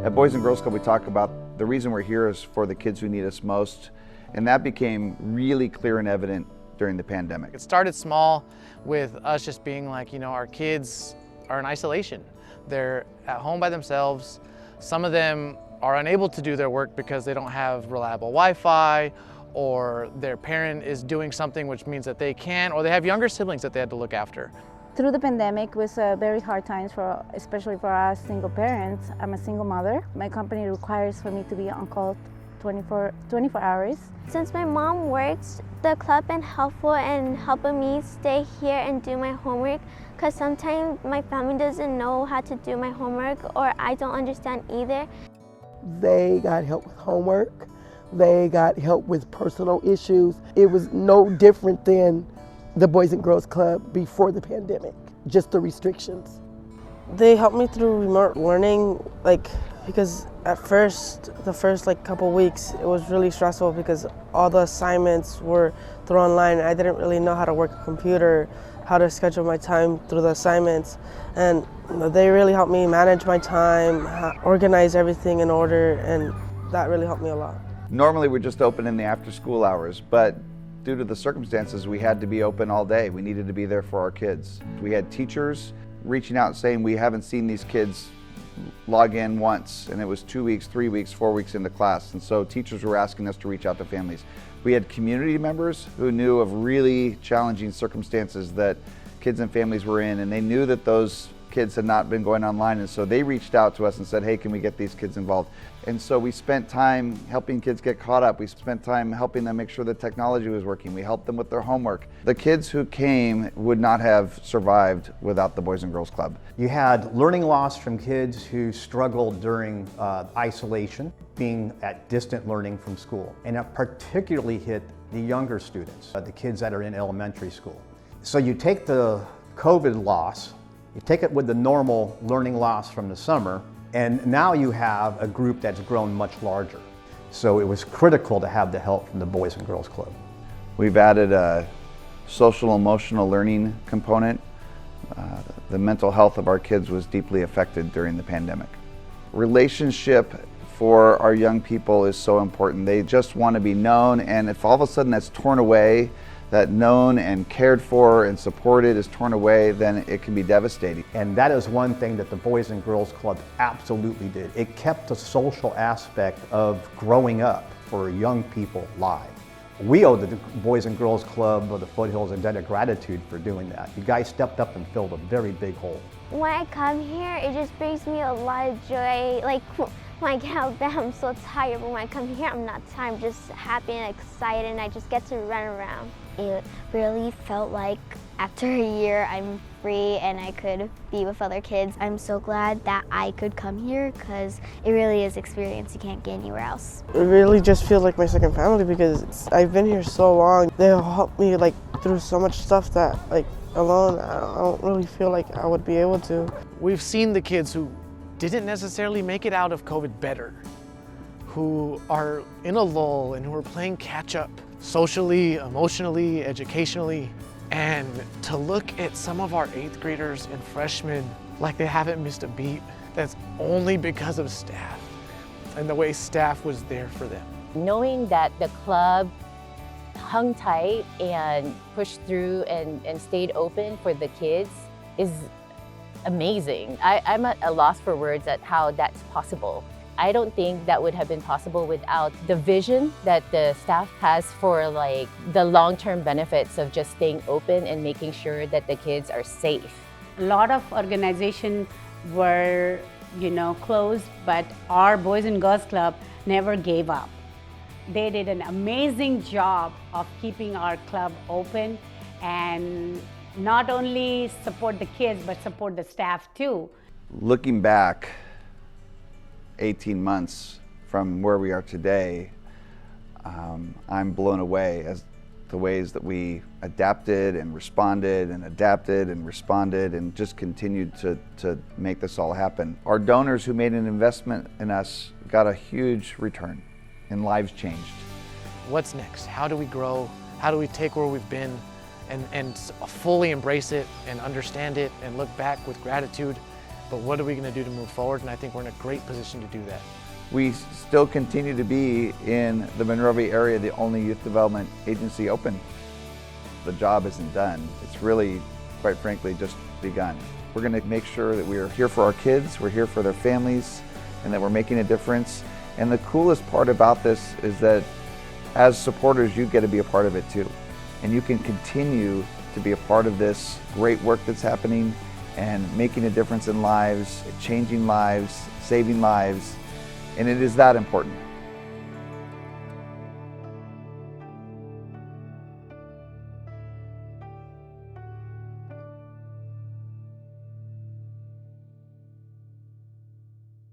At Boys and Girls Club, we talk about the reason we're here is for the kids who need us most, and that became really clear and evident during the pandemic. It started small with us just being like, our kids are in isolation. They're at home by themselves. Some of them are unable to do their work because they don't have reliable Wi-Fi, or their parent is doing something which means that they can't, or they have younger siblings that they had to look after. Through the pandemic was very hard times especially for us single parents. I'm a single mother. My company requires for me to be on call 24 hours. Since my mom works, the club been helpful in helping me stay here and do my homework, because sometimes my family doesn't know how to do my homework, or I don't understand either. They got help with homework. They got help with personal issues. It was no different than the Boys and Girls Club before the pandemic, just the restrictions. They helped me through remote learning, because at first, the first couple weeks, it was really stressful because all the assignments were through online. I didn't really know how to work a computer, how to schedule my time through the assignments, and they really helped me manage my time, organize everything in order, and that really helped me a lot. Normally we're just open in the after school hours, but due to the circumstances, we had to be open all day. We needed to be there for our kids. We had teachers reaching out saying, we haven't seen these kids log in once, and it was 2 weeks, 3 weeks, 4 weeks into class. And so teachers were asking us to reach out to families. We had community members who knew of really challenging circumstances that kids and families were in, and they knew that those kids had not been going online, and so they reached out to us and said, hey, can we get these kids involved? And so we spent time helping kids get caught up. We spent time helping them make sure the technology was working. We helped them with their homework. The kids who came would not have survived without the Boys and Girls Club. You had learning loss from kids who struggled during isolation, being at distant learning from school. And it particularly hit the younger students, the kids that are in elementary school. So you take the COVID loss, you take it with the normal learning loss from the summer, and now you have a group that's grown much larger. So it was critical to have the help from the Boys and Girls Club. We've added a social emotional learning component. The mental health of our kids was deeply affected during the pandemic. Relationship for our young people is so important. They just want to be known, and if all of a sudden that's torn away, that known and cared for and supported is torn away, then it can be devastating. And that is one thing that the Boys and Girls Club absolutely did. It kept the social aspect of growing up for young people alive. We owe the Boys and Girls Club of the Foothills a debt of gratitude for doing that. You guys stepped up and filled a very big hole. When I come here, it just brings me a lot of joy. When I get out of bed, I'm so tired, but when I come here, I'm not tired. I'm just happy and excited, and I just get to run around. It really felt like after a year, I'm free and I could be with other kids. I'm so glad that I could come here, because it really is an experience you can't get anywhere else. It really just feels like my second family, because I've been here so long. They helped me through so much stuff that alone, I don't really feel like I would be able to. We've seen the kids who didn't necessarily make it out of COVID better, who are in a lull and who are playing catch up socially, emotionally, educationally. And to look at some of our 8th graders and freshmen like they haven't missed a beat, that's only because of staff and the way staff was there for them. Knowing that the club hung tight and pushed through and stayed open for the kids is amazing. I'm at a loss for words at how that's possible. I don't think that would have been possible without the vision that the staff has for the long-term benefits of just staying open and making sure that the kids are safe. A lot of organizations were, closed, but our Boys and Girls Club never gave up. They did an amazing job of keeping our club open and not only support the kids, but support the staff too. Looking back 18 months from where we are today, I'm blown away as the ways that we adapted and responded and just continued to make this all happen. Our donors who made an investment in us got a huge return and lives changed. What's next? How do we grow? How do we take where we've been and fully embrace it and understand it and look back with gratitude but what are we going to do to move forward? And I think we're in a great position to do that. We still continue to be in the Monrovia area the only youth development agency open. The job isn't done. It's really, quite frankly, just begun. We're going to make sure that we are here for our kids, we're here for their families, and that we're making a difference. And the coolest part about this is that as supporters, you get to be a part of it too. And you can continue to be a part of this great work that's happening and making a difference in lives, changing lives, saving lives. And it is that important.